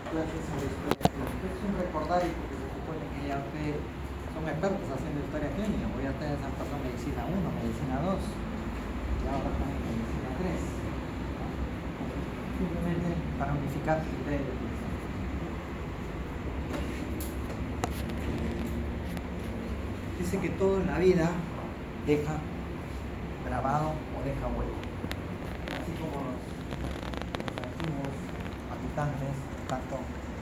clases sobre historia clínica. Es un recordario porque se supone que ya ustedes son expertos haciendo historia clínica, porque ya ustedes han pasado medicina 1, medicina 2, ya ahora están en medicina 3. Simplemente para unificar criterios. Dice que todo en la vida deja grabado o deja huella. Así como los antiguos habitantes, tanto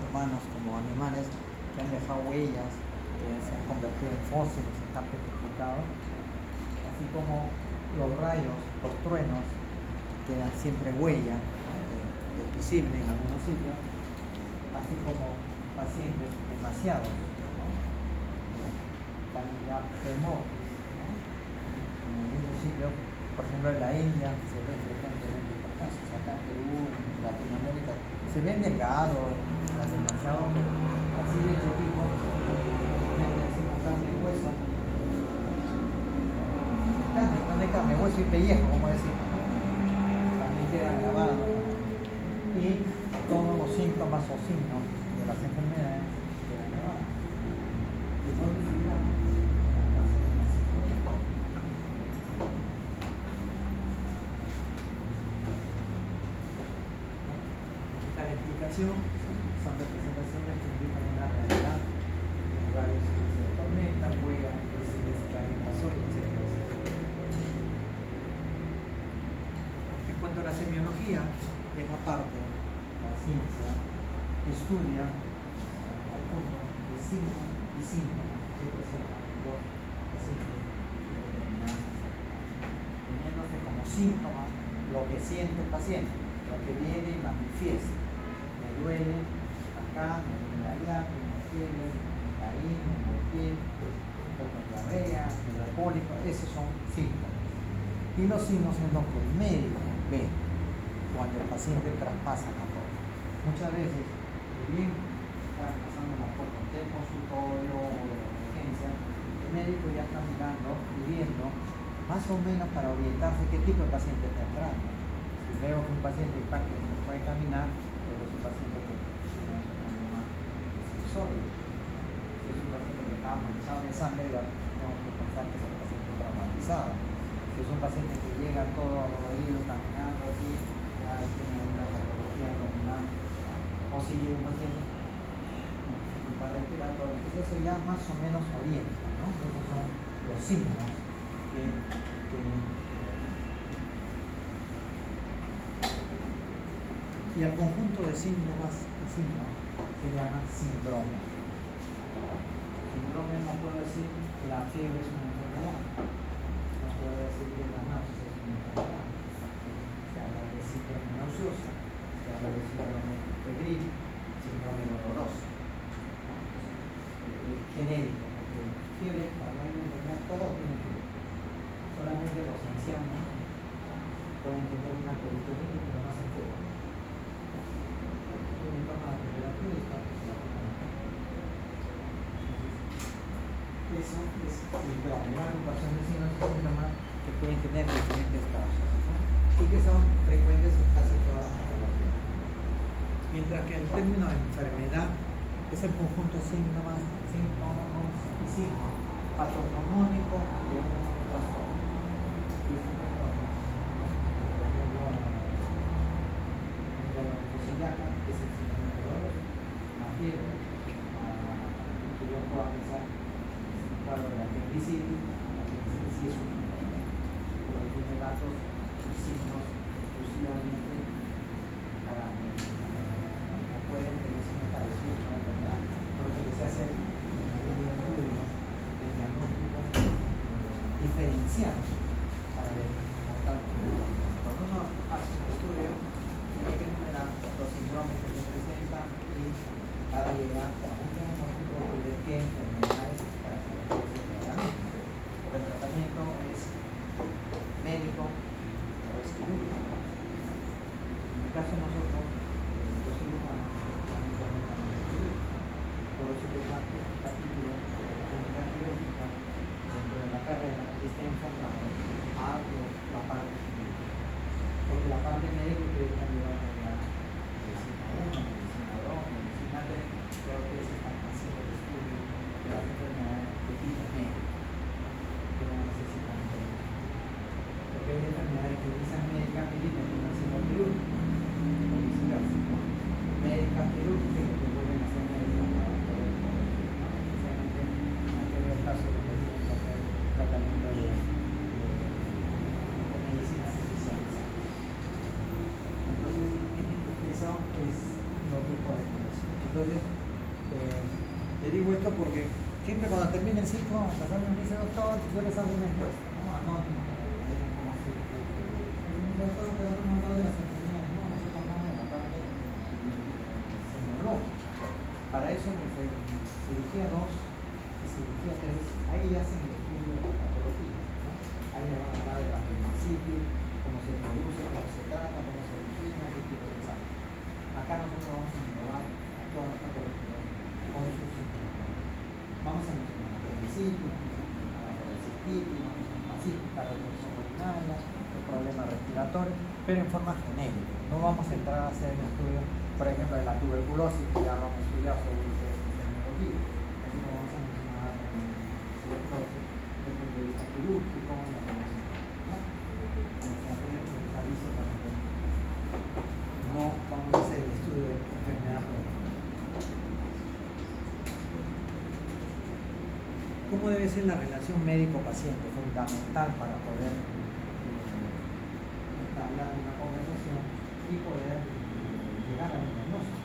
humanos como animales, que han dejado huellas, que se han convertido en fósiles, están petrificados, así como los rayos, los truenos, quedan siempre huella visible en algunos sitios, así como pacientes demasiados, ¿no? También ya temor, ¿no? En algunos sitios, por ejemplo en la India, se ve frecuentemente por casos, acá en Perú, en Latinoamérica, se ven delgados, demasiado, pero así de este tipo, así con carne y hueso, carne, hueso y pellejo, como decimos, ¿no? También queda grabado, y todos los síntomas o signos de las enfermedades quedan grabados. Esta explicación son representaciones que indican una realidad, lugares que se tormentan, juegan, resides, caen, pasó, etc. En cuanto a la semiología, es aparte, la ciencia estudia al punto de signos y síntomas que presentan los pacientes determinados, teniéndose como síntoma lo que siente el paciente, lo que viene y manifiesta. Me duele acá, me duele allá, tengo fiebre, ahí, me duele el pie, tengo diarrea, me duele cólico, esos son síntomas. Y los signos es lo que el médico ve cuando el paciente traspasa la puerta. Muchas veces, bien traspasando la puerta del consultorio o de la emergencia, el médico ya está mirando y viendo más o menos para orientarse qué tipo de paciente está entrando. Si veo que un paciente prácticamente no puede caminar, pero es un paciente que tiene un problema sólido. Si es un paciente que está manchado de sangre, ya tengo que pensar que es un paciente traumatizado. Si es un paciente que llega todo dolorido, caminando así, ya tiene una patología abdominal, o si llega un paciente para respiratorio, entonces eso ya más o menos orienta, ¿no? Esos son los signos que y al conjunto de síntomas y signos se llama síndrome. Síndrome no puedo decir que la fiebre es una enfermedad, no puedo decir que la náusea es una enfermedad. Se habla de síndrome nauseosa, se habla de síndrome febril, síndrome doloroso. Genérico, porque fiebre, cuando hay una enfermedad, todo tiene fiebre. Solamente los ancianos pueden tener una peritonita, pero no se fiebre. Tienen toma de temperatura y está eso es síndrome. Una agrupación de signos y síntomas que pueden tener diferentes causas, ¿no? Y que son frecuentes en casi todas las poblaciones. Mientras que el término de enfermedad es el conjunto de síntomas y signos patognomónicos de un trastorno. Que es el síndrome doloroso, la fiebre, que yo puedo pensar es un cuadro de apendicitis. La apendicitis sí es un enfermedad, pero tiene datos y signos exclusivamente para no pueden tener signos parecidos a la enfermedad, por lo que se hace en la línea de estudios de diagnóstico diferencial para ver tal. Cuando uno hace un estudio, hay que enumerar los síndromes que se presentan y para llegar a un diagnóstico de qué enfermedades para hacer ese tratamiento. El tratamiento es médico o es quirúrgico. En el caso de nosotros, los cirujanos, por eso que el capítulo de la clínica quirúrgica dentro de la carrera está enfocado a la parte médica. Porque la parte médica que está ayudando a la medicina 1, medicina 2, medicina Entonces, le digo esto porque siempre cuando termina el ciclo, pasando me dice, doctor, yo les hago una encuesta. No, anónimo. Doctor, te doy un montón de las enfermedades. No, nosotros no, para eso me fue cirugía 2 y cirugía 3, ahí hacen el estudio de la patología, ¿no? Ahí le van a hablar de la principio, cómo se produce, cómo se trata, cómo se origina, qué tipo de examen. Acá nosotros vamos a innovar a todas las patologías con sus síntomas. Vamos a mencionar la apendicitis, la cistitis, así, la retención urinaria, el problema respiratorio, pero en forma genérica. No vamos a entrar a hacer un estudio, por ejemplo, de la tuberculosis, que ya lo hemos estudiado sobre epidemiología. Aquí lo vamos a mencionar tuberculosis desde el punto de vista quirúrgico, la población. No vamos a hacer el estudio de enfermedad. ¿Cómo debe ser la relación médico-paciente? Fundamental para poder entablar una conversación y poder llegar a un diagnóstico.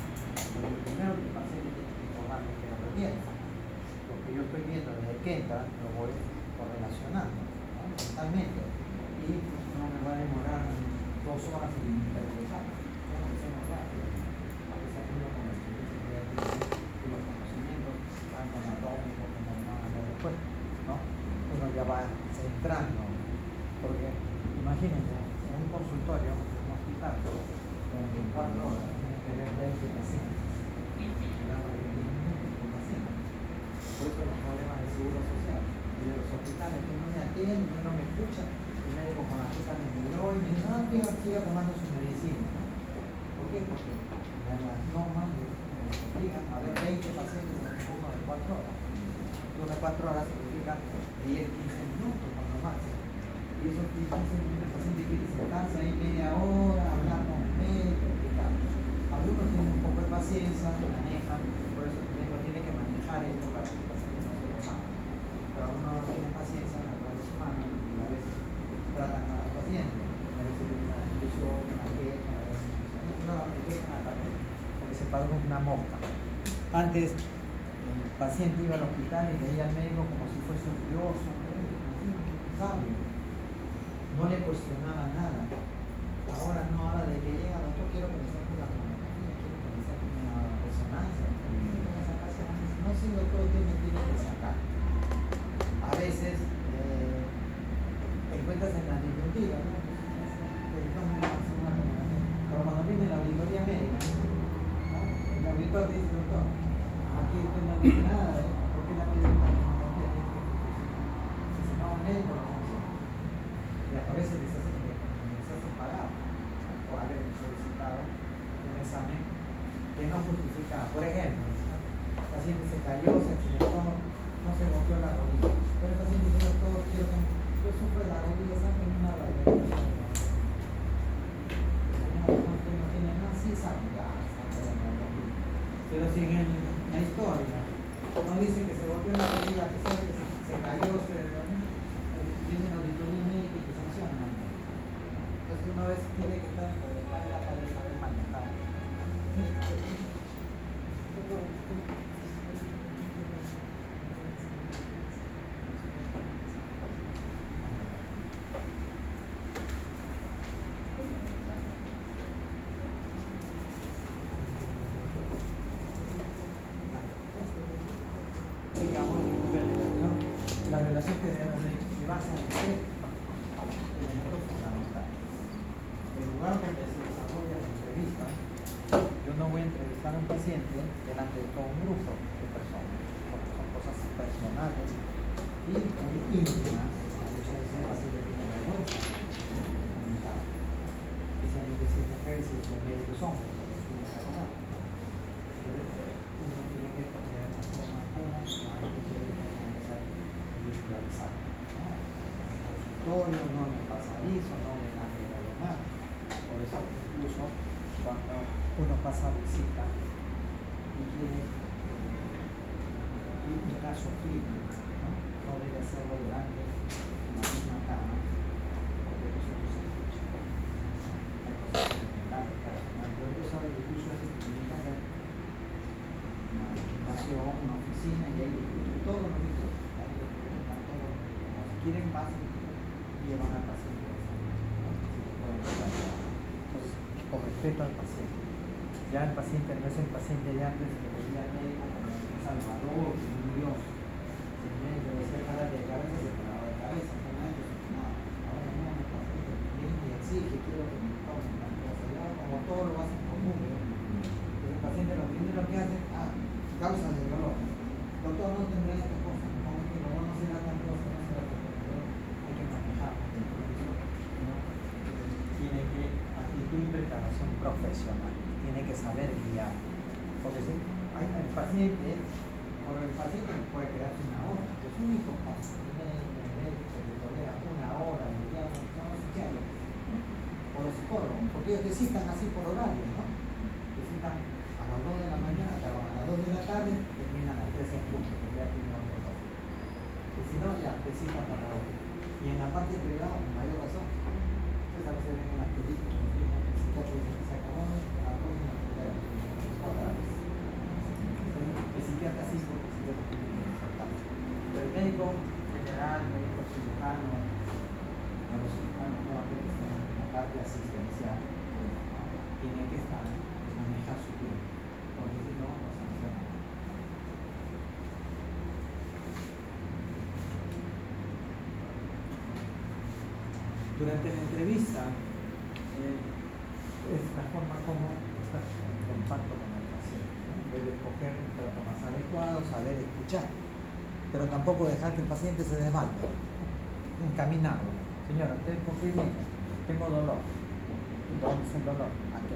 Porque primero el paciente tiene que informarme que lo piensa. Lo que yo estoy viendo desde que entra lo voy correlacionando, ¿no? Mentalmente. Y no me va a demorar 2 horas en interpretar. Tengo que ser más rápido. Para que sea uno con la experiencia y los conocimientos, tanto anatómicos como después, ¿no? Uno ya va centrando. Porque imagínense, en un consultorio, en un hospital, en 24 horas, tiene que ver 20 pacientes. Por eso los problemas de seguro social y de los hospitales que no me atienden, no me escuchan, el médico con la azúcar me miró y me dijo, no, siga tomando su medicina, ¿no? ¿Por qué? Porque las normas nos obligan a ver 20 pacientes en un turno de 4 horas. Un turno de 4 horas significa 10-15 minutos cuando máximo. Y esos 15 minutos el paciente quiere sentarse ahí media hora, hablar con el médico, explicar. Algunos tienen un poco de paciencia, manejan, por eso el médico tiene que manejar esto para que el paciente no se lo saque. Pero algunos no tienen paciencia, la cual es humana, y a veces tratan a los pacientes. A veces tienen una discusión, una queja, a veces no me quejan hasta porque se paró una mosca. Antes el paciente iba al hospital y veía al médico como si fuese un dios, sabio. No le cuestionaba nada. Ahora no, ahora de que llega, doctor, quiero que me saque la tomografía, quiero que me saque una resonancia, no, sí, doctor, usted me tiene que sacar. A veces te encuentras en la disyuntiva, ¿no? Pero cuando viene la auditoría médica, ¿no? El auditor dice, doctor, aquí usted no dice nada, ¿por qué la médica no tiene que dice, no, médico no funciona. Y a veces les hacen pagar por haber solicitado un examen que no justifica. Por ejemplo, el paciente se cayó, se accidentó, no se golpeó la rodilla. Pero el paciente dice, doctor, quiero que yo sufro de la rodilla, saquen una radiografía. No tiene nada, sí saben, ya, pero si en la historia no dice que se golpeó la rodilla, que sabe que se cayó, tiene una auditoría médica y que sanciona. Entonces una vez tiene que estar en la para saber manejar. La relación que se basa en tres elementos fundamentales. El lugar donde se desarrolla la entrevista, yo no voy a entrevistar a un paciente delante de todo un grupo de personas, porque son cosas personales y muy íntimas. Muchas veces el paciente tiene vergüenza de comunicar, especialmente si es mujer, si es médicos hombres, porque tiene que hablar. Uno tiene que poner la forma como individualizado, ¿no? Consultorio, no en el pasadizo, no en la diagonal. Por eso incluso cuando uno pasa visita y quiere un caso clínico, no debe hacerlo delante de la misma cama, porque eso no se escucha. Hay cosas fundamentales, personales, pero ellos saben que incluso es quieren más, llevan al paciente, ¿no? Entonces, con respeto al paciente. Ya el paciente no es el paciente de antes que venía al médico como un salvador, un Dios. El médico decía para de cabeza, se paraba de cabeza, con ellos, no, ahora no, el paciente viene y exige, quiero que me tomen las cosas, ya como todo lo hacen común, ¿no? El paciente lo primero que hace, causa de dolor. Doctor, no tendrá esta cosa, como que no será tan cosa, no será tan cosa, hay que manejar, ¿no? Tiene que actitud y preparación profesional, tiene que saber guiar, porque si el paciente, por el paciente puede quedarse una hora, es un único paso, que le tolera una hora, digamos, son los psicólogos, o los psicólogos, porque ellos te citan así por horario, ¿no? Te citan a las 2 de la mañana, acaban a las 2 de la tarde, terminan a las 3 en punto, porque ya tienen otro paso. Y si no, ya te citan para la hora. Y en la parte privada, con mayor razón. Entonces a veces ven unas películas, el psiquiatra dice que se acabó, a la próxima, otra vez. El psiquiatra sí, porque el psiquiatra tiene que importante. Pero el médico general, el médico cirujano, neurocirujano, no aquel que está en la parte asistencial, tiene que estar, manejar su tiempo, porque si no, no sanciona. Durante la entrevista, es la forma como estás en contacto con el paciente, ¿no? Debe escoger un trato más adecuado, saber escuchar, pero tampoco dejar que el paciente se desmaye, encaminarlo. Señora, ¿usted por qué viene? Tengo dolor. ¿Dónde es el dolor? Aquí.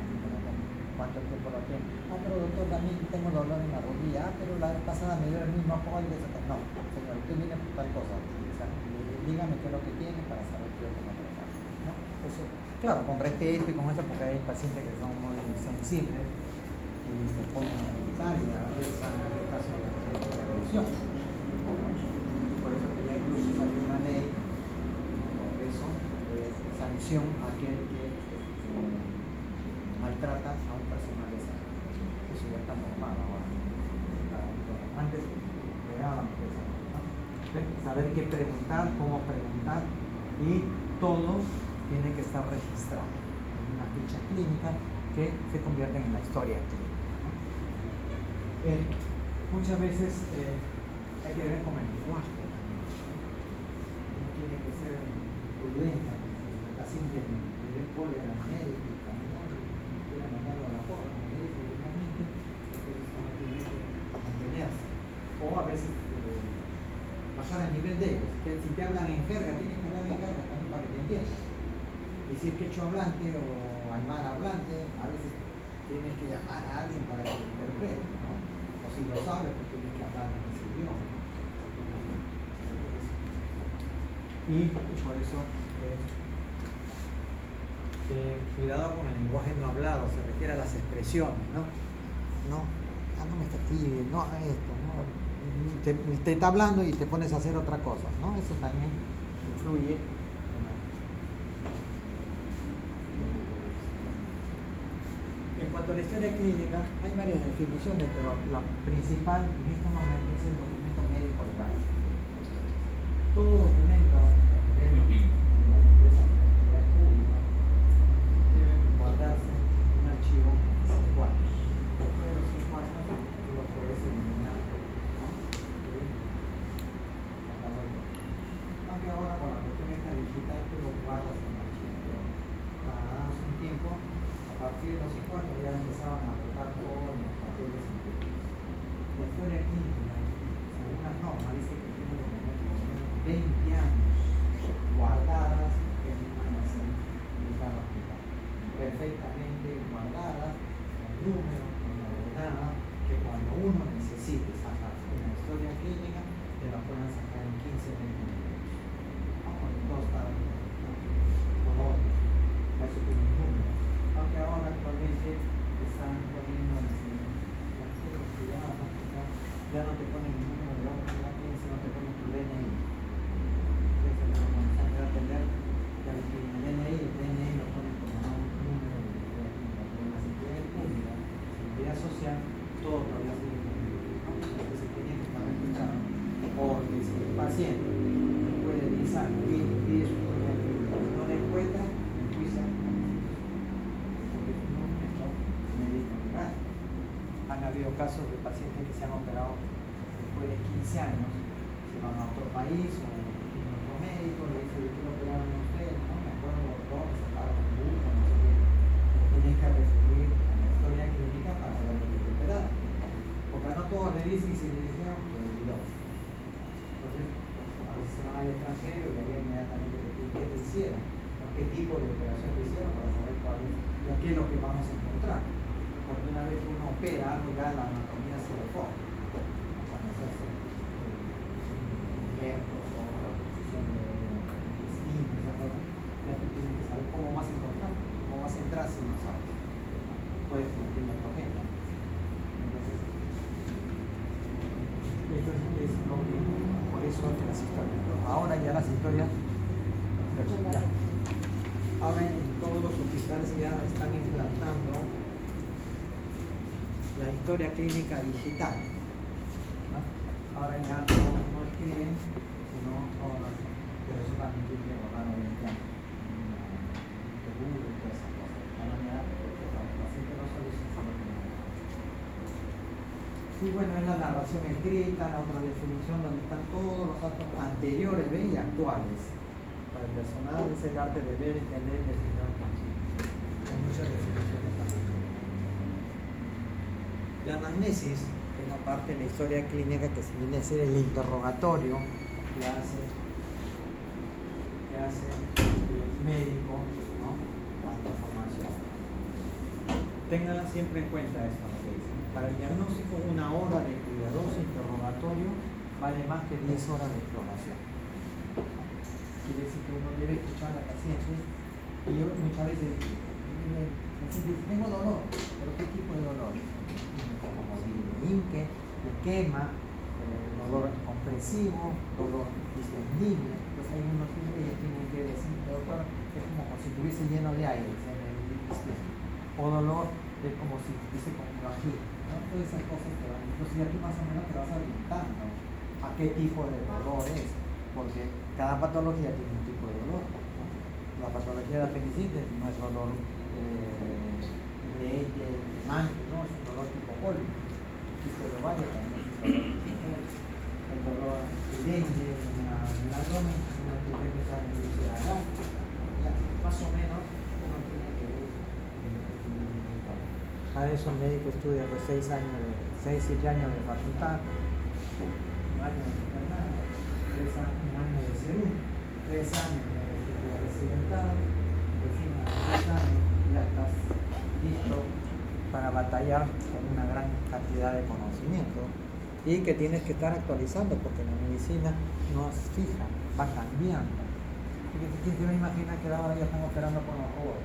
¿Cuánto tiempo lo tiene? Pero doctor, también tengo dolor en la rodilla. Pero la vez pasada me dio el mismo apoyo. No, señor, usted viene por tal cosa. O sea, dígame qué es lo que tiene para saber qué es lo que me pasa, ¿no? Eso, claro, con respeto y con eso, porque hay pacientes que son muy sensibles y se ponen a meditar y a veces en el caso de la religión. Por eso que ya incluso salió una ley por eso sanción a aquel que maltrata a un personal de salud. Eso ya está normal ahora. Antes pegaban personas, ¿no? Saber qué preguntar, cómo preguntar, y todo tiene que estar registrado en una ficha clínica que se convierte en la historia clínica, ¿no? Muchas veces hay que ver con el lenguaje. Uno tiene que ser prudente. El paciente le dé cólera al médico y caminar y quiera mandarlo a la porra, como le dice directamente, entonces uno tiene que mantenerse. O a veces bajar al nivel de ellos. Que si te hablan en jerga, tienes que hablar en jerga también para que te entiendan. Decir quechua hablante o aymara hablante, a veces tienes que llamar a alguien para que te interprete, ¿no? O si lo sabes, pues tienes que hablar en ese idioma. Y por eso cuidado con el lenguaje no hablado, se refiere a las expresiones, ¿no? No me está aquí, no esto, ¿no? Te está hablando y te pones a hacer otra cosa, ¿no? Eso también influye. En cuanto a la historia clínica, hay varias definiciones, pero la principal en este momento es el documento médico legal. Todo documento guardarse en un archivo de 5 años. Después de los 5 años, tú lo puedes eliminar, ¿no? Aunque ahora con la cuestión esta digital, tú lo guardas en el archivo. Pero hace un tiempo, a partir de los 5 años, ya empezaban a botar todos los papeles impresos. La historia clínica, según las normas, dice que tiene por lo menos 20 años guardadas en un almacén de cada hospital, perfectamente guardadas, con números, con la ordenada, que cuando uno necesite sacar una historia clínica, te la puedan sacar en 15 minutos. Cuando todo está con orden, eso tiene un número. Aunque ahora actualmente están poniendo las cosas que ya no te ponen el número de orden, sino te ponen tu DNI. Atender que el DNI lo ponen como un número de la seguridad pública, seguridad social, todo todavía sigue teniendo. Entonces se tiene que estar registrado, porque si el paciente después de 10 revisar qué es un historial clínica. Si no la encuentran, enjuician porque es un método médico legal. Han habido casos de pacientes que se han operado después de 15 años, se van a otro país o tienen otro médico, le dice yo quiero operar a usted, no me acuerdo doctor, se paga un buco, no sé qué. Tienes que recurrir a la historia clínica para ver lo que te operaron. Porque no todos le dicen y si le dijeron, pues olvidó. Entonces, a veces se van al extranjero y ahí inmediatamente te piden qué te hicieron, ¿no? Qué tipo de operación te hicieron para saber cuál es, y qué es lo que vamos a encontrar. Porque una vez que uno opera algo, ya la anatomía se deforma. Cuando se hace injertos o reposición de intestinos, ya tú tienes que saber cómo vas a encontrar, cómo vas a entrar si no sabes. Puedes cumplir la tormenta. Entonces, esto es lo que, por eso que las historias. Ahora ya las historias, ahora en todos los hospitales ya están implantando la historia clínica digital, ¿no? Ahora ya no escriben, sino todas las personas que tienen borrar obviamente seguro y todas esas cosas. Ahora ya el paciente no solo es información. Sí, bueno, es la narración escrita, la otra definición donde están todos los datos anteriores y actuales. Para el personal es el arte de ver, entender y definir. Hay muchas definiciones también. La anamnesis es la parte de la historia clínica que se viene a ser el interrogatorio que hace el médico, ¿no? Cuánta información. Tengan siempre en cuenta esto, lo que dicen. Para el diagnóstico, 1 hora de cuidadoso interrogatorio vale más que 10 horas de exploración. Quiere decir que uno debe escuchar a la paciente y yo muchas veces tengo dolor, pero ¿qué tipo de dolor? Como hinque, de quema, dolor compresivo, dolor distendible. Entonces ahí uno tiene que decir, doctor, es como si estuviese lleno de aire en el intestino. O dolor es como si estuviese con un vacío, ¿no? Todas esas cosas te van. Entonces ya tú más o menos te vas orientando a qué tipo de dolor es, porque cada patología tiene un tipo de dolor, ¿no? La patología de apendicitis no es dolor de manto, no, es un dolor tipo cólico. El dolor de dengue, una abdomen, una tiene que estar en el más o menos uno tiene que ver. A eso el médico estudia pues 6, 7 años de facultad, un año de internado, 1 año de seguro, 3 años de residentado, recién a 3 años ya estás listo para batallar con una gran cantidad de conocimiento y que tienes que estar actualizando porque la medicina no es fija, va cambiando. ¿Quién se va a imaginar que ahora ya están operando con los robots?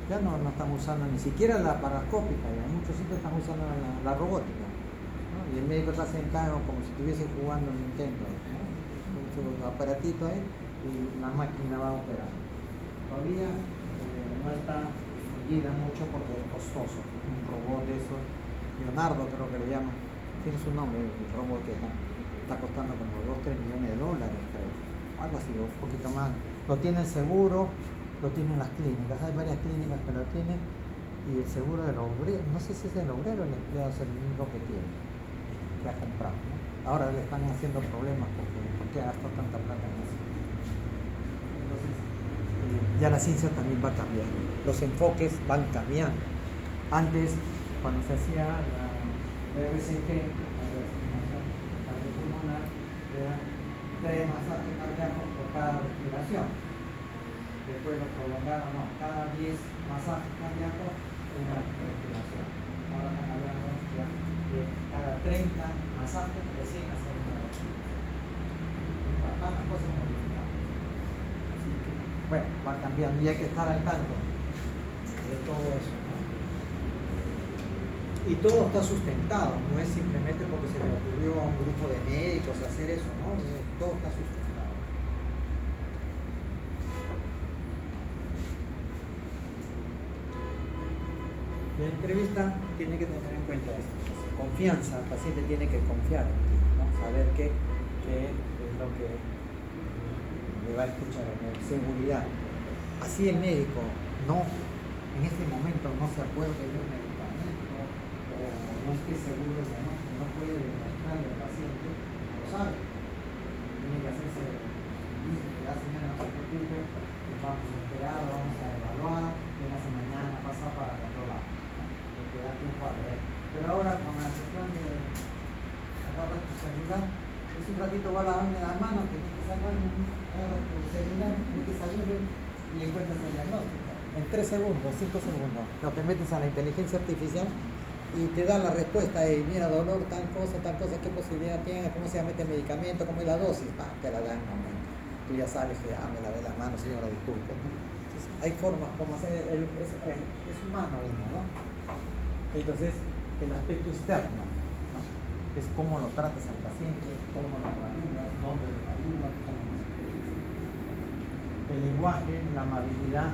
Ya no están usando ni siquiera la parascópica, ya en muchos sitios están usando la robótica, ¿no? Y el médico está sentado como si estuviese jugando en Nintendo, ¿no? Con su aparatito ahí y la máquina va a operar. Todavía no está mucho porque es costoso. Un robot de esos, Leonardo creo que le llaman, tiene su nombre, el robot que está costando como 2-3 millones de dólares, creo. Algo así, un poquito más. Lo tienen seguro, lo tienen las clínicas, hay varias clínicas que lo tienen y el seguro del obrero, no sé si es el obrero o el empleado, es el único que tiene, que ha comprado, ¿no? Ahora le están haciendo problemas porque gastó tanta plata en eso. Entonces, ya la ciencia también va cambiando, los enfoques van cambiando. Antes, cuando se hacía la RCT, la resonancia cardiopulmonar, eran 3 masajes cardíacos por cada respiración. Después lo prolongaron, no, cada 10 masajes cardíacos una respiración. Ahora están hablando de cada 30 masajes recién hacer una respiración. Van las cosas modificadas. Bueno, va cambiando y hay que estar al tanto de todo eso, ¿no? Y todo está sustentado, no es simplemente porque se le ocurrió a un grupo de médicos hacer eso, ¿no? Todo está sustentado. La entrevista tiene que tener en cuenta esto, confianza, el paciente tiene que confiar en ti, ¿no? Saber que lo que le va a escuchar, seguridad. Así el médico no, en este momento no se acuerde de un medicamento o no esté seguro de no puede demostrarle al paciente, no lo sabe. Tiene que hacerse, dice que la señora no se preocupe, vamos a esperar, vamos a evaluar, venga mañana, pasa para controlar. ¿No? Que da tiempo a ver. Pero ahora con la sesión de la responsabilidad, es un ratito va a lavarme las manos, que tiene que sacar tu celular, tiene que salir y encuentras el diagnóstico. En 3 segundos, 5 segundos, lo que metes a la inteligencia artificial y te da la respuesta, mira, dolor, tal cosa, qué posibilidad tiene, cómo se mete el medicamento, cómo es la dosis, te la dan, no, tú ya sabes que me lavé las manos, señora, disculpe. Entonces, hay formas como hacer, es humano mismo, ¿no? Entonces, el aspecto externo, ¿no? Es cómo lo tratas al paciente, cómo lo evalúas, dónde lo evalúas, el lenguaje, la amabilidad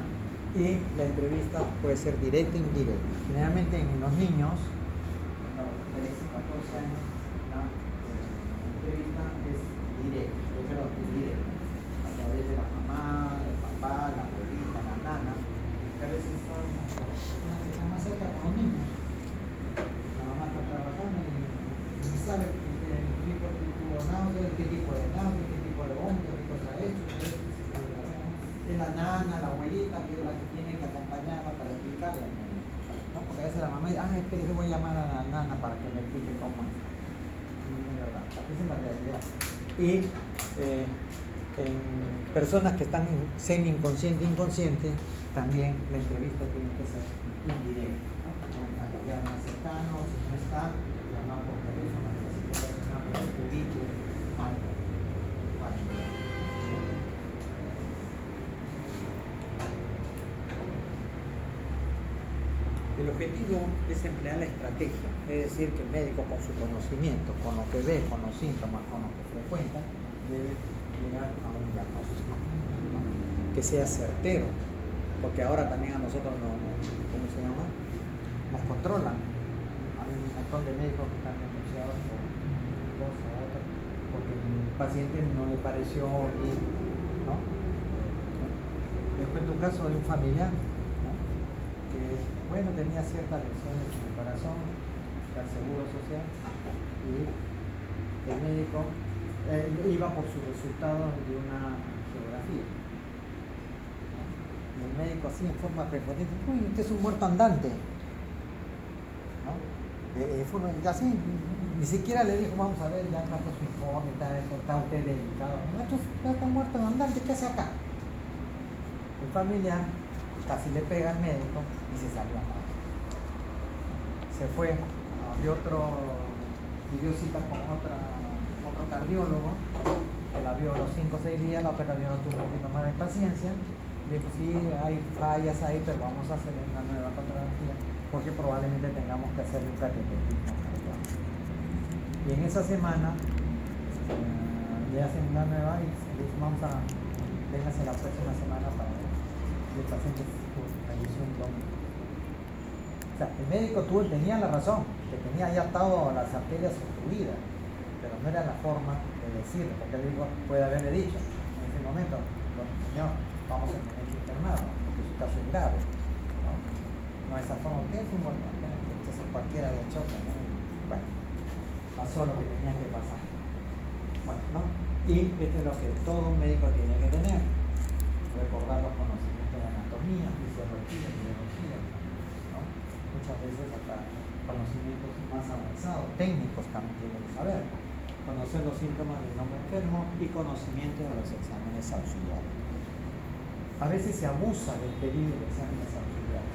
y la entrevista puede ser directa e indirecta. Generalmente en los niños, de 13, 14 años, la entrevista es directa, a través de la mamá, el papá, la abuelita, la nana, que a veces son las personas que están más cerca con los niños. La mamá está trabajando y sabe qué tipo de náusea, qué tipo de náusea, qué tipo de vómito, qué cosa es esto. Es la nana, la abuelita, que es la que tiene que acompañarla para explicarle al niño, ¿no? Porque a veces la mamá dice, espere, que voy a llamar a la nana para que me explique cómo es. No es verdad, esa es la realidad. Y en personas que están semi-inconsciente, inconsciente, también la entrevista tiene que ser indirecta, ¿no? A los más cercanos, si no está, llamar por teléfono, si no por escribir, algo. El objetivo es emplear la estrategia, es decir, que el médico con su conocimiento, con lo que ve, con los síntomas, con lo que frecuenta, debe llegar a un diagnóstico, ¿no? Que sea certero, porque ahora también a nosotros nos controlan. Hay un montón de médicos que están denunciados por cosa u otra, porque el paciente no le pareció bien, ¿no? Les cuento un caso de un familiar, ¿no? Que tenía ciertas lesiones en el corazón, del seguro social, y el médico iba por sus resultados de una geografía. Y el médico así en forma prepotente, usted es un muerto andante. ¿No? Así, ni siquiera le dijo, vamos a ver, ya trajo su informe, está usted delicado. No, ya está muerto andante, ¿qué hace acá? El familiar casi le pega al médico y se salió a mal. Se fue, pidió cita con otro cardiólogo, que la vio a los 5 o 6 días, la otra cardióloga tuvo un poquito más de paciencia, le dijo, sí, hay fallas ahí, pero vamos a hacer una nueva fotografía, porque probablemente tengamos que hacer un cateterismo. Y en esa semana le hacen una nueva y le dicen, véngase la próxima semana para ver. El paciente falleció un domingo. O sea, el médico tenía la razón, que tenía ya estado las arterias obstruidas, pero no era la forma de decirlo, porque el médico puede haberle dicho en ese momento, señor, vamos a tener que internarlo, porque su caso es grave. No esa forma, ¿qué es un muerto? Entonces cualquiera le choca, ¿no? Bueno, pasó lo que tenía que pasar. Bueno, ¿no? Y esto es lo que todo médico tiene que tener, recordar los conocimientos de anatomía, fisiología, biología, ¿no? Muchas veces hasta conocimientos más avanzados, técnicos también tienen que saber, conocer los síntomas del hombre enfermo y conocimiento de los exámenes auxiliares. A veces se abusa del pedido de exámenes auxiliares,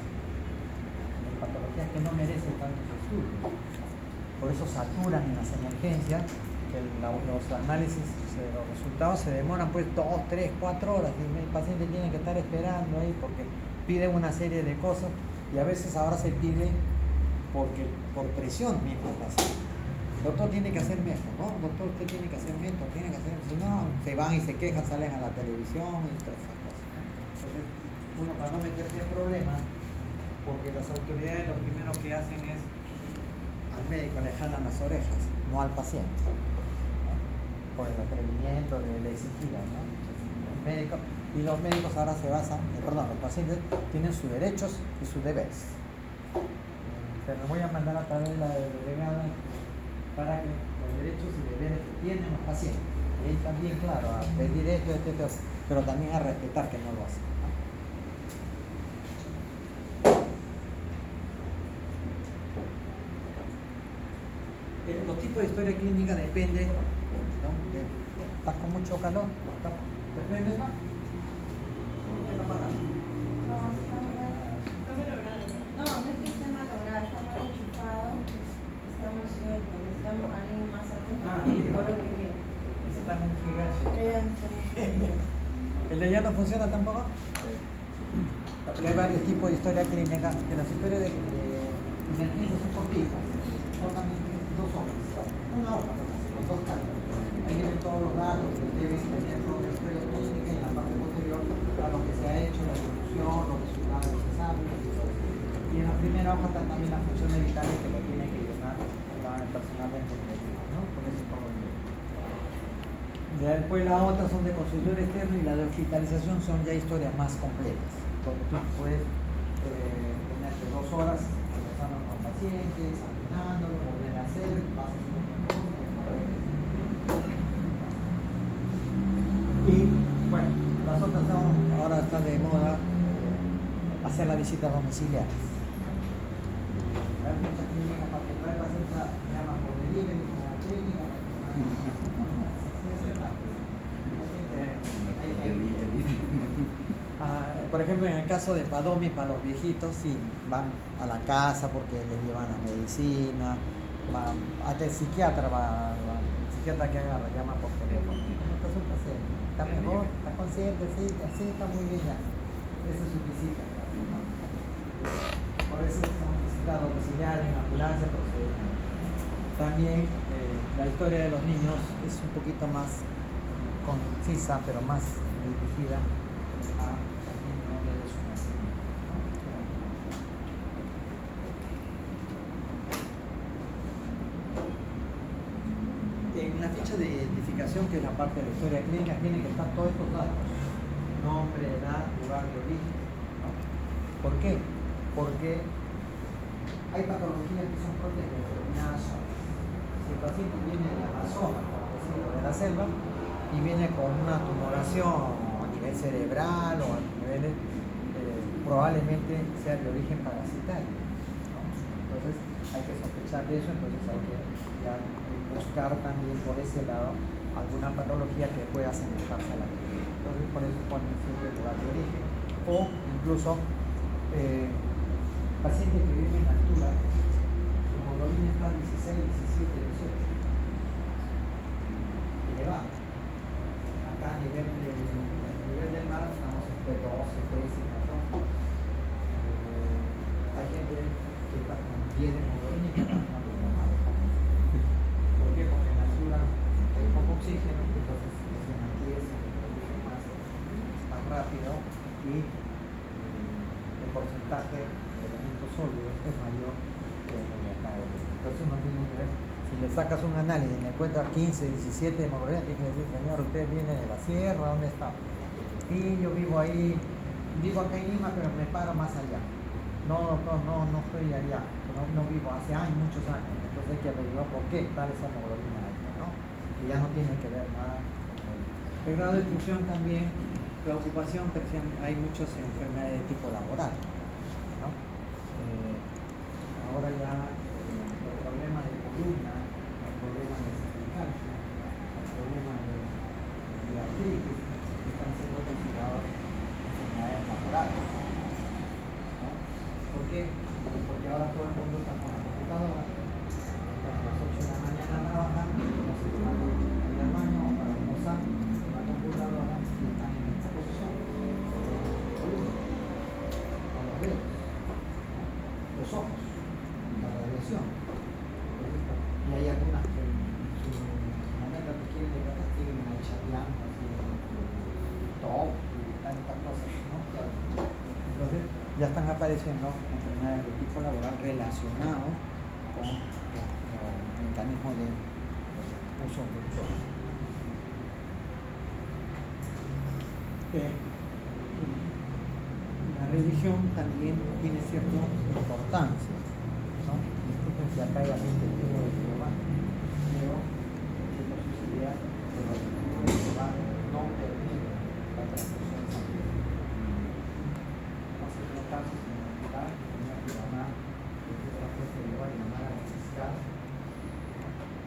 de patologías que no merecen tantos estudios. Por eso saturan en las emergencias, que los análisis, los resultados se demoran pues 2, 3, 4 horas y el paciente tiene que estar esperando ahí porque piden una serie de cosas y a veces ahora se pide porque por presión mismo el paciente. El doctor tiene que hacerme esto, ¿no? Doctor, usted tiene que hacerme esto, tiene que hacerme esto. Si no, se van y se quejan, salen a la televisión y todas esas cosas. Entonces, uno para no meterse en problemas, porque las autoridades lo primero que hacen es al médico le jalan las orejas, no al paciente. ¿No? por el atrevimiento de exigir, ¿no? Y los médicos ahora se basan, los pacientes tienen sus derechos y sus deberes. Pero voy a mandar a través de la delegada para que los derechos y deberes que tienen los pacientes, y también, claro, a pedir esto, pero también a respetar que no lo hacen, ¿no? Los tipos de historia clínica depende, ¿no? ¿Estás con mucho calor? ¿Te prendes más? No, no es que esté mal logrado, está mal enchufado, estamos sueltos, necesitamos a alguien más adentro, por lo que quiero. Está muy gigante. ¿El de ella no funciona tampoco? Porque hay varios tipos de historia clínica, que las historias de emergencia son cortitas, son también 2 hojas, una hoja, con 2 cartas. Ahí vienen todos los datos que debes tener toda la historia clínica y en la parte posterior a lo que se ha hecho, la evolución, los resultados que se saben. Y en la primera hoja están también las funciones vitales que lo tiene que llenar el personal de enfermería, ¿no? Por eso es todo bien. Ya después las otras son de consultorio externo y la de hospitalización son ya historias más completas, donde tú puedes tenerte 2 horas conversando con pacientes, examinándolo, volver a hacer, vas a hacer un montón. Y bueno, las otras son, ahora está de moda hacer las visitas domiciliares. Hay muchas clínicas particulares para hacer esa llama por delivery, como la clínica. Por ejemplo, en el caso de Padomi, para los viejitos, sí, van a la casa porque les llevan la medicina, hasta el psiquiatra el psiquiatra que haga la llama por teléfono. ¿Cómo está su paciente? ¿Está mejor? ¿Está consciente? Sí, así está muy bien ya. Eso es su visita. Por eso son visitas domiciliares, en ambulancia, procedimientos. También la historia de los niños es un poquito más concisa, pero más dirigida a de su nacimiento. En la ficha de identificación, que es la parte de la historia clínica, tienen que estar todos estos datos: nombre, edad, lugar de origen, ¿no? ¿Por qué? Porque hay patologías que son propias de determinadas zonas. Si el paciente viene de la zona, por decirlo, de la selva, y viene con una tumoración a nivel cerebral o a niveles, probablemente sea de origen parasitario, ¿no? Entonces hay que sospechar de eso, entonces hay que ya buscar también por ese lado alguna patología que pueda asemejarse a la que tiene. Entonces por eso ponen siempre el lugar de origen, o incluso pacientes que viven en altura, su hemoglobina está 16, 17, 18 elevado. Acá a nivel del mar estamos entre 12, 13, 14. Hay gente que está con 10 de hemoglobina y que está con normal. ¿Por qué? Porque en la altura hay poco oxígeno, entonces se mantiene, se reproduce más rápido y el porcentaje de elementos sólidos es mayor que en el mercado. Entonces uno tiene que ver. Si le sacas un análisis y le encuentras 15, 17 hemoglobina, tienes que decir: señor, usted viene de la sierra, ¿dónde está? Y yo vivo ahí, vivo acá en Lima, pero me paro más allá. No, doctor, no estoy allá, no vivo hace años, muchos años. Entonces hay que averiguar por qué está esa hemoglobina alta, ¿no? Que ya no tiene que ver nada con el grado de función también, preocupación, pero hay muchas enfermedades de tipo laboral, ¿no? Ahora ya los problemas de columna, los problemas de cervicalgia, los problemas de artritis están siendo considerados enfermedades laborales, ¿no? ¿Por qué? Porque ahora todo el mundo está con la computadora, están a las 8 de la mañana trabajando, no se van al baño o para almorzar con la computadora y están en esta posición, con los dedos, los ojos, la radiación. Y hay algunas que en su momento que quieren que castiguen a Chatlán, así, top y tantas cosas, ¿no? Entonces ya están apareciendo enfermedades de tipo laboral relacionados con los mecanismos de uso de la religión también tiene cierta importancia, ¿no? Disculpen si acá hay alguien que tiene de Jehová, pero la posibilidad de los testigos de Jehová no permiten la transfusión sanguínea. No sé en los casos, en el lugar, tenía que llamar, desde la fuerza de Jehová, y llamar al fiscal,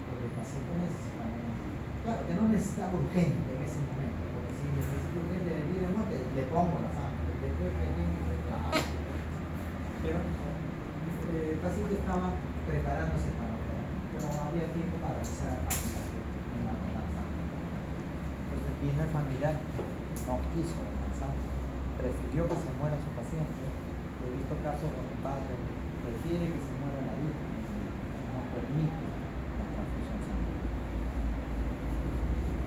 porque el paciente necesita, claro, que no necesita urgente en ese momento, porque si necesita urgente de vida o muerte, le pongo la sangre, después me tiene que reclamar. Pero el paciente estaba preparándose para operar, pero no había tiempo para hacer la sangre. Entonces vino el familiar, no quiso descansar, prefirió que se muera su paciente. He visto casos donde el padre prefiere que se muera la hija, no permite la transfusión sanguínea.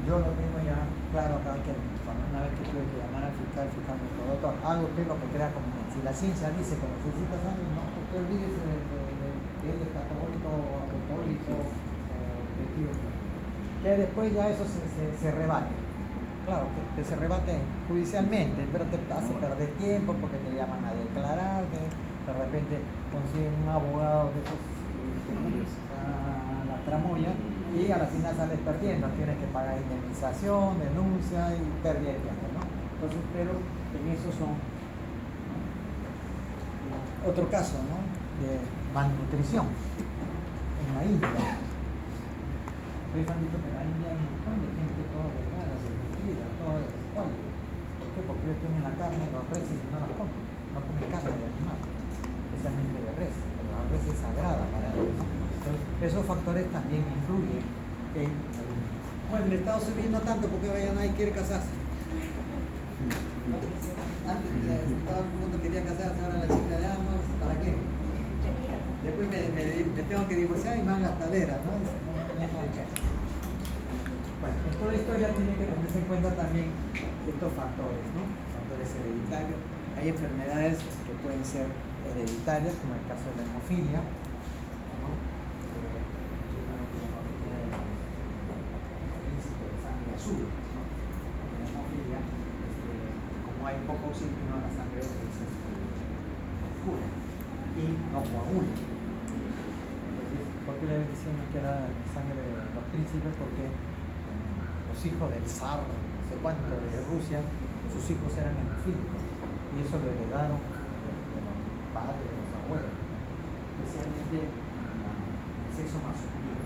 Yo lo tengo ya claro acá, que una vez que tuve que llamar al fiscal me dijo, doctor, haga usted lo que crea conveniente. Si la ciencia dice que necesita sangre, no, usted olvídese de que él es católico, apostólico, que después ya eso se rebate. Claro, que se rebate judicialmente, pero te hace perder tiempo porque te llaman a declarar, que de repente consiguen un abogado de esos a la tramoya y a la final sales perdiendo, tienes que pagar indemnización, denuncia y pérdida de tiempo, ¿no? Entonces, pero en eso son, ¿no? Otro caso, ¿no? De malnutrición en la India. Ustedes han dicho que en la India hay un montón de gente toda delgada, desnutrida, toda descual. ¿Por qué? Porque ellos tienen la carne, los reses y no las comen. No comen carne de animal, especialmente de res. Pero la res es sagrada para ellos, ¿no? Entonces, esos factores también influyen en... Bueno, el Estado subiendo tanto porque ahora ya nadie quiere casarse. Antes todo el mundo quería casarse, ahora la chica ya no, ¿para qué? Después me tengo que divorciar y más gastadera, ¿no? Bueno, en toda historia tiene que tenerse en cuenta también estos factores, ¿no? Factores hereditarios. Hay enfermedades que pueden ser hereditarias, como el caso de la hemofilia, ¿no? De sangre azul, ¿no? La hemofilia, como hay poco oxígeno, la sangre es oscura y no coagula. ¿Por qué le decían que era sangre de los príncipes? Porque los hijos del zar, no sé cuánto, de Rusia, sus hijos eran hemofílicos y eso lo heredaron de los padres, de los abuelos, especialmente el sexo masculino.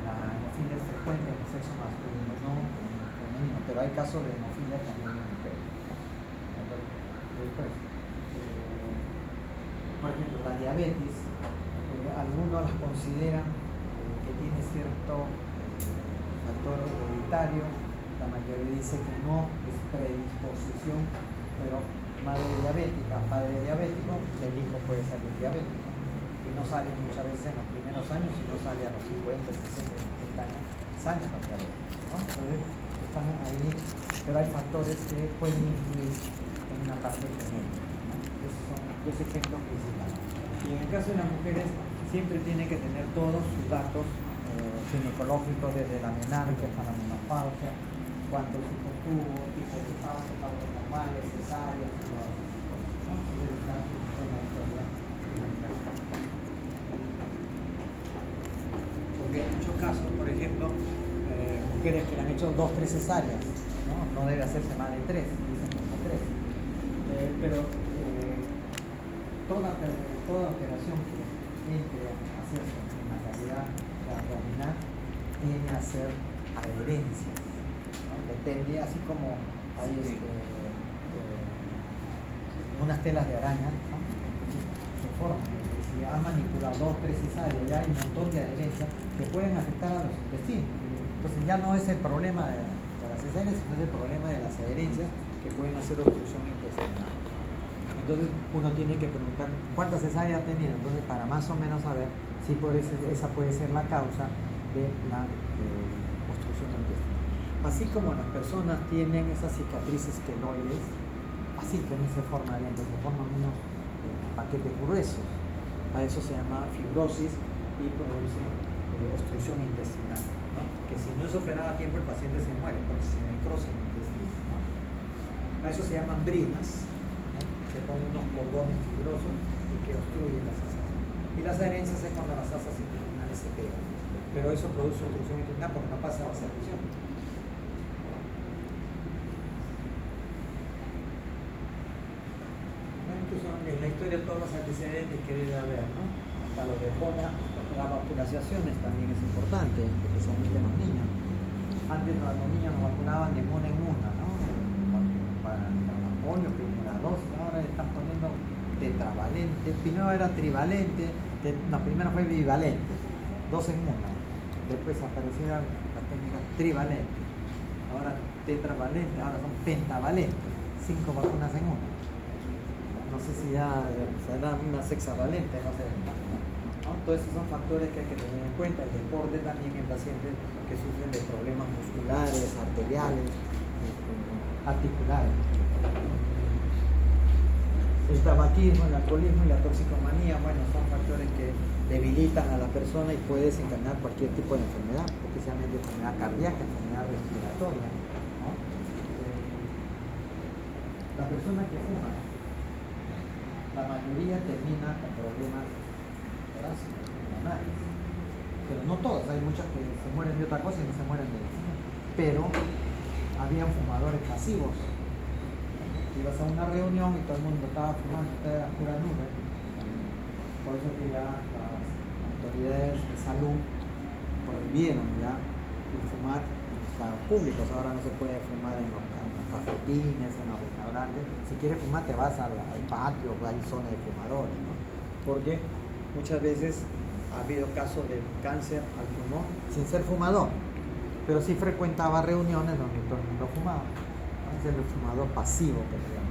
La hemofilia es frecuente en el sexo masculino, no en el femenino, pero hay casos de hemofilia también en mujeres. Después, por ejemplo, la diabetes. Algunos las consideran que tiene cierto factor hereditario, la mayoría dice que no, es predisposición, pero madre diabética, padre diabético, el hijo puede salir diabético y no sale muchas veces en los primeros años, sino sale a los 50, 60, 70 años, sale los diabéticos, ¿no? Entonces están ahí, pero hay factores que pueden influir en una parte genética, ¿no? Esos son dos ejemplos principales. Y en el caso de las mujeres, siempre tiene que tener todos sus datos ginecológicos desde la menarquia hasta la menopausia, cuántos hijos tuvo, tipo de partos normales, cesáreas, ¿no? Porque en muchos casos, por ejemplo, mujeres que le han hecho 2 o 3 cesáreas, no debe hacerse más de 3, dicen como 3. Pero toda operación que entre a hacerse en la cavidad abdominal tiene que hacer adherencias, ¿no? Depende, así como hay unas telas de araña, ¿no? Se forman. Si han manipulado 2 o 3 cesáreas, ya hay un montón de adherencias que pueden afectar a los intestinos. Entonces ya no es el problema de las cesáreas, sino es el problema de las adherencias que pueden hacer obstrucción intestinal. Entonces uno tiene que preguntar cuántas cesáreas ha tenido, entonces para más o menos saber si esa puede ser la causa de la obstrucción intestinal. Así como las personas tienen esas cicatrices queloides, así también se formarían, se forman unos paquetes gruesos. A eso se llama fibrosis y produce obstrucción intestinal, ¿no? Que si no es operada a tiempo el paciente se muere porque se necrosa el intestino, ¿no? A eso se llaman brimas, ¿no? Se ponen unos cordones fibrosos y que obstruyen las asas. Y las adherencias es cuando las asas intestinales se pegan. Pero eso produce obstrucción intestinal porque no pasa la secreción. Incluso en la historia todos los antecedentes que debe haber, ¿no? Hasta lo de Jona, la vacunación también es importante, especialmente en los niños. Antes los niños nos vacunaban de mona en mona, ¿no? Para la polio, primera dosis, ahora le están poniendo tetravalente, primero era trivalente, no, primero fue bivalente, 2 en 1, después aparecieron las técnicas trivalentes, ahora tetravalente, ahora son pentavalentes, 5 vacunas en 1. No sé si ya será una sexavalente, no sé. ¿No? Todos esos son factores que hay que tener en cuenta. El deporte también en pacientes que sufren de problemas musculares, arteriales, articulares. El tabaquismo, el alcoholismo y la toxicomanía, bueno, son factores que debilitan a la persona y puede desencadenar cualquier tipo de enfermedad, especialmente enfermedad cardíaca, enfermedad respiratoria, ¿no? La persona que fuma, la mayoría termina con problemas pulmonares, pero no todas, hay muchas que se mueren de otra cosa y no se mueren de eso. Pero habían fumadores pasivos. Ibas a una reunión y todo el mundo estaba fumando, era pura nube. Por eso que ya las autoridades de salud prohibieron ya fumar en los lugares públicos. Ahora no se puede fumar en los cafetines, en los restaurantes. Si quieres fumar te vas al patio, hay zona de fumadores, ¿no? Porque muchas veces ha habido casos de cáncer al pulmón sin ser fumador, pero sí frecuentaba reuniones donde todo el mundo fumaba. Es el fumador pasivo que se llama,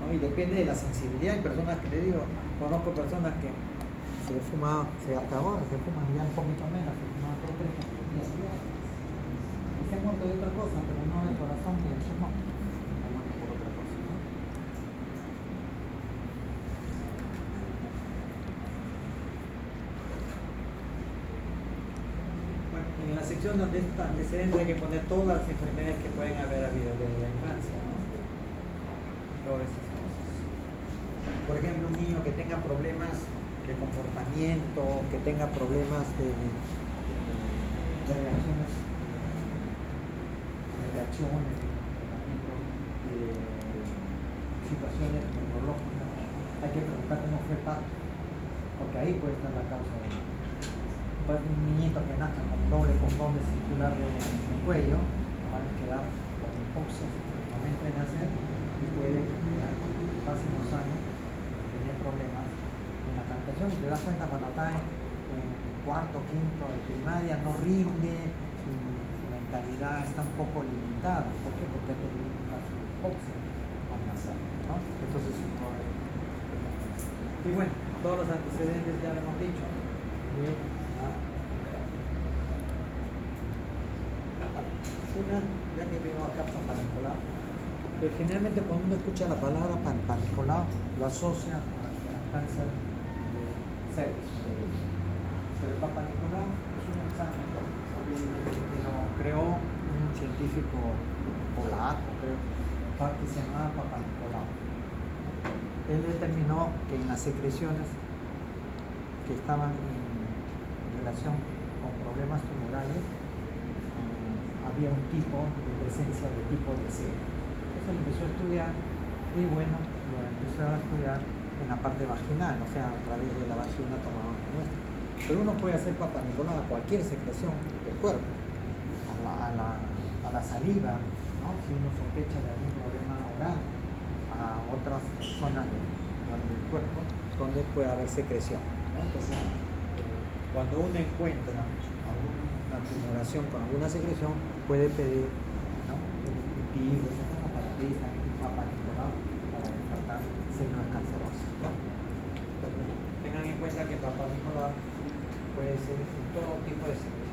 ¿no? Y depende de la sensibilidad. Hay personas que le digo, conozco personas que se fumaba, hasta ahora se fuman ya un poquito menos, se fumaban por 3 días. Y se han muerto de otra cosa, pero no del corazón ni del pulmón. Se han muerto por otra cosa, ¿no? Bueno, en la sección donde está antecedentes hay que poner todas las enfermedades que pueden haber habido desde la infancia, ¿no? Todas esas cosas. Por ejemplo, un niño que tenga problemas de comportamiento, que tenga problemas de reacciones, situaciones neurológicas, hay que preguntar cómo fue el parto, porque ahí puede estar la causa de un niñito que nazca con doble cordón circular en el cuello, va a quedar con hipoxia en el momento de nacer y puede quedar casi unos años tener problemas en la captación. Y te das cuenta cuando está en cuarto, quinto de primaria, no rinde, su mentalidad está un poco limitada. ¿Por qué? Porque ha tenido una hipoxia al nacer, ¿no? Entonces, y bueno, todos los antecedentes ya lo hemos dicho. Una, ya que veo acá panicolado, pero generalmente cuando uno escucha la palabra panicolado lo asocia al cáncer de cervix. Pero el Papa Nicolau es un examen que lo creó un científico polaco, creo, que se llamaba Papa Nicolau. Él determinó que en las secreciones que estaban en relación con problemas tumorales había un tipo de presencia de tipo de C. Eso lo empezó a estudiar y bueno, lo empezó a estudiar en la parte vaginal, o sea, a través de la vagina tomaba una muestra. Pero uno puede hacer Papa Nicolau a cualquier secreción del cuerpo, a la saliva, ¿no? Si uno sospecha de algún problema oral, a otras zonas del cuerpo donde puede haber secreción, ¿no? Entonces, cuando uno encuentra alguna tumoración con alguna secreción, puede pedir, ¿no? Un cultivo, para pedir también un Papa Nicolau para descartar células cancerosas, ¿no? Tengan en cuenta que Papa Nicolau puede ser en todo tipo de secreción.